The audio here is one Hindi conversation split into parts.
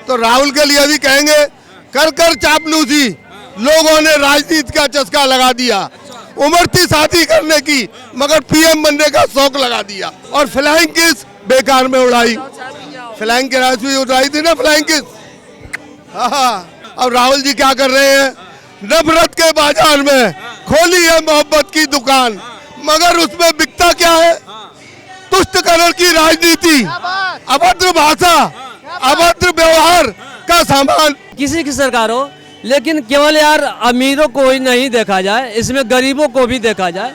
तो राहुल के लिए भी कहेंगे, कर कर चापलूसी, लोगों ने राजनीति का चस्का लगा दिया। उम्र थी शादी करने की, मगर पीएम बनने का शौक लगा दिया। और फ्लाइंग किस बेकार में उड़ाई, फ्लाइंग की राशि भी उड़ाई थी ना, फ्लाइंग किस। हाँ, अब राहुल जी क्या कर रहे हैं, नफरत के बाजार में खोली है मोहब्बत की दुकान, मगर उसमें बिकता क्या है, तुष्टकरण की राजनीति, अभद्र भाषा, अभद्र व्यवहार का सामान। किसी की सरकार हो, लेकिन केवल यार अमीरों को ही नहीं देखा जाए, इसमें गरीबों को भी देखा जाए,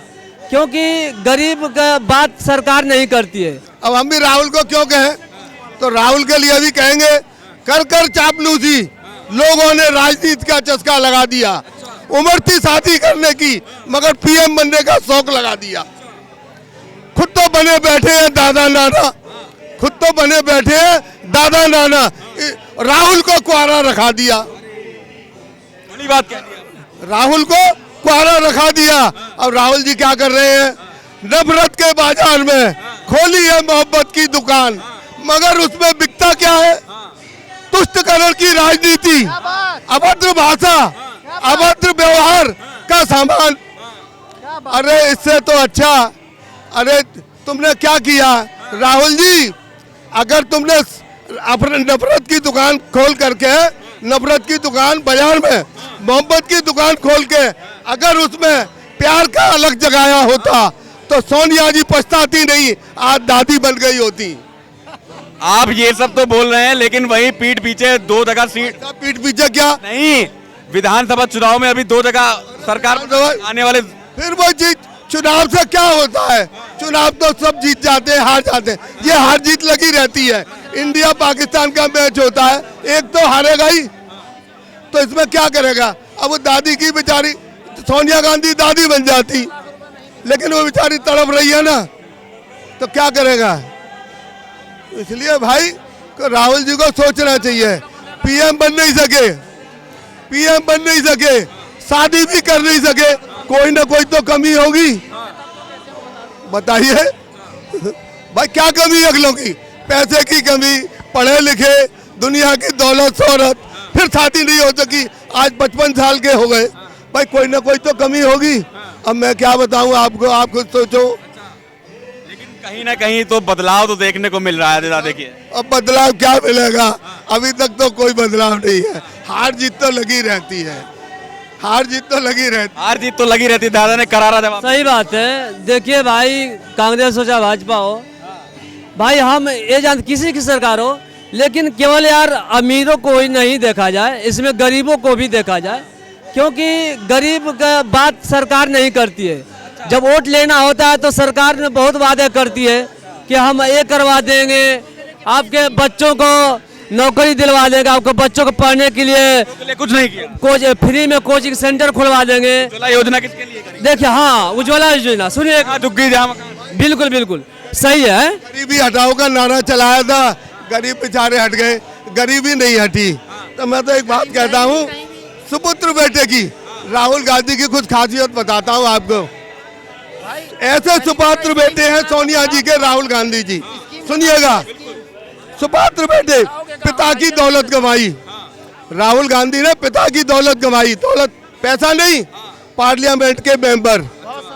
क्योंकि गरीब का बात सरकार नहीं करती है। अब हम भी राहुल को क्यों कहें, तो राहुल के लिए भी कहेंगे, कर कर चापलूसी, लोगों ने राजनीति का चस्का लगा दिया। उम्र थी शादी करने की, मगर पीएम बनने का शौक लगा दिया। खुद तो बने बैठे हैं दादा नाना, खुद तो बने बैठे हैं दादा नाना, राहुल को कुआरा रखा दिया। बड़ी बात कह दी, राहुल को कुआरा रखा दिया। अब राहुल जी क्या कर रहे हैं, नफरत के बाजार में खोली है मोहब्बत की दुकान, मगर उसमें बिकता क्या है, तुष्टकरण की राजनीति, अभद्र भाषा, अभद्र व्यवहार का सामान। अरे इससे तो अच्छा, अरे तुमने क्या किया राहुल जी, अगर तुमने अपने नफरत की दुकान खोल करके, नफरत की दुकान बाजार में मोहब्बत की दुकान खोल के अगर उसमें प्यार का अलग जगाया होता, तो सोनिया जी पछताती नहीं, आज दादी बन गई होती। आप ये सब तो बोल रहे हैं, लेकिन वही पीठ पीछे 2 जगह सीट, पीठ पीछे क्या नहीं, विधानसभा चुनाव में अभी 2 जगह सरकार आने वाले, फिर वो चीज, चुनाव से क्या होता है, चुनाव तो सब जीत जाते हैं, हार जाते हैं, ये हार जीत लगी रहती है। इंडिया पाकिस्तान का मैच होता है, एक तो हारेगा ही, तो इसमें क्या करेगा। अब वो दादी की बेचारी सोनिया गांधी दादी बन जाती, लेकिन वो बेचारी तड़प रही है ना, तो क्या करेगा। इसलिए भाई राहुल जी को सोचना चाहिए, पीएम बन नहीं सके, पीएम बन नहीं सके, शादी भी कर नहीं सके, कोई ना कोई तो कमी होगी, बताइए भाई क्या कमी है अगलों की, पैसे की कमी, पढ़े लिखे, दुनिया की दौलत शोहरत, फिर शादी नहीं हो सकी, आज 55 साल के हो गए, भाई कोई ना कोई तो कमी होगी। अब मैं क्या बताऊं आपको, आप खुद सोचो। लेकिन कहीं ना कहीं तो बदलाव तो देखने को मिल रहा है, जरा देखिए। अब बदलाव क्या मिलेगा, अभी तक तो कोई बदलाव नहीं है, हार जीत तो लगी रहती है, हार जीत तो लगी रहती, हार जीत तो लगी रहती है। दादा ने करारा जवाब। सही बात है। देखिए भाई, कांग्रेस हो चाहे भाजपा हो, भाई हम ये जानते किसी की सरकार हो, लेकिन केवल यार अमीरों को ही नहीं देखा जाए, इसमें गरीबों को भी देखा जाए, क्योंकि गरीब का बात सरकार नहीं करती है। जब वोट लेना होता है तो सरकार ने बहुत वादे करती है कि हम ये करवा देंगे, आपके बच्चों को नौकरी दिलवा देगा, आपके बच्चों को पढ़ने के लिए कुछ नहीं किया, कोच फ्री में कोचिंग सेंटर खुलवा देंगे। उज्ज्वला योजना किसके लिए करी? देखिए, हाँ उज्ज्वला योजना सुनिए, बिल्कुल बिल्कुल सही है। गरीबी हटाओ का नारा चलाया था, गरीब बेचारे हट गए, गरीबी नहीं हटी। तो मैं तो एक बात कहता हूँ, सुपुत्र बेटे की राहुल गांधी की कुछ खासियत बताता हूँ आपको। ऐसे सुपात्र बेटे हैं सोनिया जी के राहुल गांधी जी, सुनिएगा, सुपात्र बेटे, पिता की दौलत कमाई, राहुल गांधी ने पिता की दौलत कमाई, दौलत पैसा नहीं, पार्लियामेंट के मेंबर,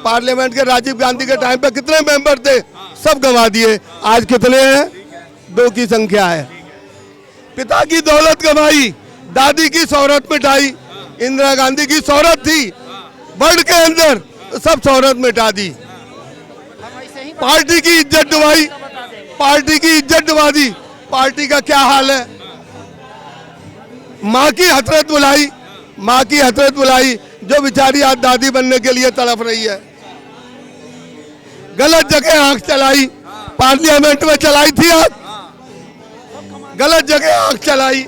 पार्लियामेंट के राजीव गांधी के टाइम पे कितने मेंबर थे, सब गंवा दिए, आज कितने हैं, 2 की संख्या है। पिता की दौलत कमाई, दादी की शोहरत मिटाई, इंदिरा गांधी की शोहरत थी वर्ल्ड के अंदर, सब शोहरत मिटा दी, पार्टी की इज्जत डुबाई, पार्टी की इज्जत डुबा दी। पार्टी का क्या हाल है, माँ की हसरत बुलाई, माँ की हसरत बुलाई, जो बेचारी आज दादी बनने के लिए तड़प रही है। गलत जगह आंख चलाई, पार्लियामेंट में चलाई थी आंख, गलत जगह आंख चलाई,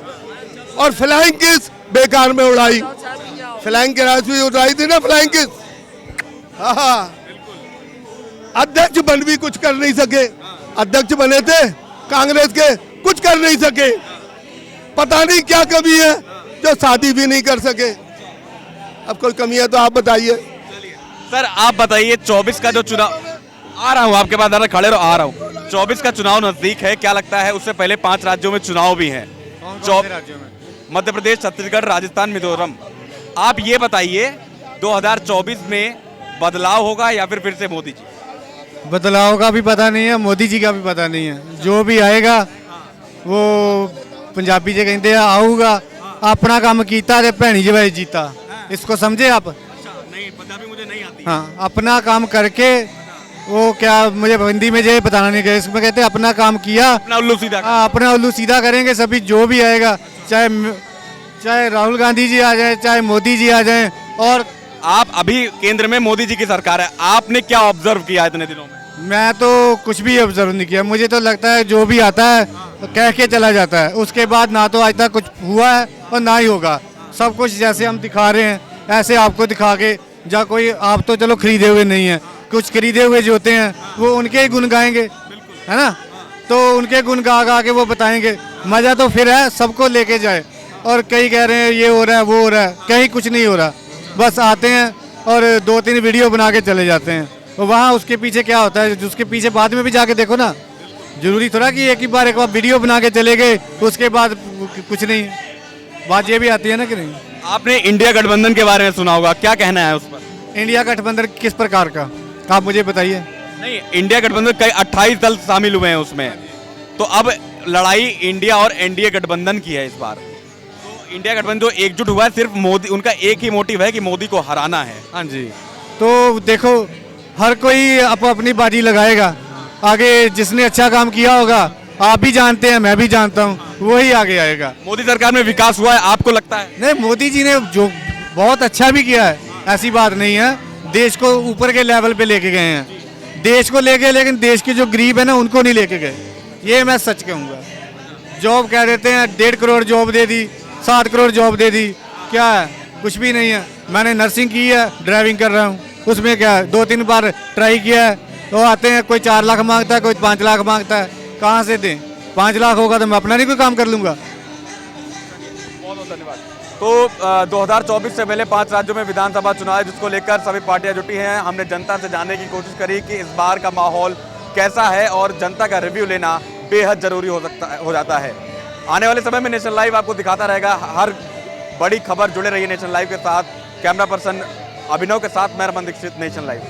और फ्लाइंग किस बेकार में उड़ाई, फ्लाइंग की राशि भी उड़ाई थी ना, फ्लाइंग किस। हाँ, अध्यक्ष बन भी कुछ कर नहीं सके, अध्यक्ष बने थे कांग्रेस के, कुछ कर नहीं सके, पता नहीं क्या कमी है जो शादी भी नहीं कर सके। अब कोई कमी है तो आप बताइए। सर आप बताइए, 24 का जो चुनाव, आ रहा हूँ आपके पास, दादा खड़े रहो, आ रहा हूँ। 24 का चुनाव नजदीक है, क्या लगता है उससे पहले 5 राज्यों में चुनाव भी हैं, राज्यों में? मध्य प्रदेश, छत्तीसगढ़, राजस्थान, मिजोरम। आप ये बताइए 2024 में बदलाव होगा या फिर से मोदी जी? बदलाव का भी पता नहीं है, मोदी जी का भी पता नहीं है। जो भी आएगा वो पंजाबी जे कहते हैं आऊगा अपना काम कीता ते भैनी जवाई जीता। इसको समझे आप? नहीं, पंजाबी मुझे नहीं आती। हाँ, अपना काम करके वो क्या मुझे हिंदी में ये बताना नहीं गया, इसमें कहते हैं अपना काम किया अपना उल्लू सीधा। हाँ, अपना उल्लू सीधा करेंगे सभी। जो भी आएगा चाहे राहुल गांधी जी आ जाए, चाहे मोदी जी आ जाए। और आप अभी केंद्र में मोदी जी की सरकार है, आपने क्या ऑब्जर्व किया इतने दिनों में? मैं तो कुछ भी ऑब्जर्व नहीं किया। मुझे तो लगता है जो भी आता है तो कह के चला जाता है, उसके बाद ना तो आज तक कुछ हुआ है और ना ही होगा। सब कुछ जैसे हम दिखा रहे हैं ऐसे आपको दिखा के जा कोई आप तो चलो खरीदे हुए नहीं है, कुछ खरीदे हुए जो होते हैं वो उनके ही गुण गाएंगे, है ना? तो उनके गुण गा गा के वो बताएंगे। मज़ा तो फिर है सबको लेके जाए। और कई कह रहे हैं ये हो रहा है वो हो रहा है, कहीं कुछ नहीं हो रहा। बस आते हैं और 2-3 वीडियो बना के चले जाते हैं। तो वहाँ उसके पीछे क्या होता है, उसके पीछे बाद में भी जाके देखो ना। जरूरी थोड़ा कि एक बार वीडियो बना के चले गए उसके बाद कुछ नहीं। बात ये भी आती है ना कि नहीं। आपने इंडिया गठबंधन के बारे में सुना होगा, क्या कहना है उस पर? इंडिया गठबंधन किस प्रकार का आप मुझे बताइए। नहीं, इंडिया गठबंधन कई 28 दल शामिल हुए हैं उसमें, तो अब लड़ाई इंडिया और एनडीए गठबंधन की है इस बार। तो इंडिया गठबंधन जो एकजुट हुआ है सिर्फ मोदी, उनका एक ही मोटिव है कि मोदी को हराना है। हाँ जी, तो देखो हर कोई अपनी बाजी लगाएगा। आगे जिसने अच्छा काम किया होगा, आप भी जानते हैं मैं भी जानता हूँ, वही आगे आएगा। मोदी सरकार में विकास हुआ है आपको लगता है? नहीं, मोदी जी ने जो बहुत अच्छा भी किया है, ऐसी बात नहीं है। देश को ऊपर के लेवल पे लेके गए हैं, देश को लेके, लेकिन देश के जो गरीब है ना उनको नहीं लेके गए। ये मैं सच कहूँगा। जॉब कह देते हैं 1.5 करोड़ जॉब दे दी, 7 करोड़ जॉब दे दी, क्या है? कुछ भी नहीं है। मैंने नर्सिंग की है, ड्राइविंग कर रहा हूँ, उसमें क्या है 2-3 बार ट्राई किया है। तो आते हैं कोई 4 लाख मांगता है, कोई 5 लाख मांगता है, कहाँ से दें? 5 लाख होगा तो मैं अपना नहीं कोई काम कर लूँगा। बहुत बहुत धन्यवाद। तो 2024 से पहले 5 राज्यों में विधानसभा चुनाव है, जिसको लेकर सभी पार्टियां जुटी हैं। हमने जनता से जानने की कोशिश करी कि इस बार का माहौल कैसा है और जनता का रिव्यू लेना बेहद जरूरी हो जाता है। आने वाले समय में नेशनल लाइव आपको दिखाता रहेगा हर बड़ी खबर। जुड़े रहिए नेशनल लाइव के साथ। कैमरा पर्सन अभिनव के साथ मैं रमन दीक्षित, नेशनल लाइव।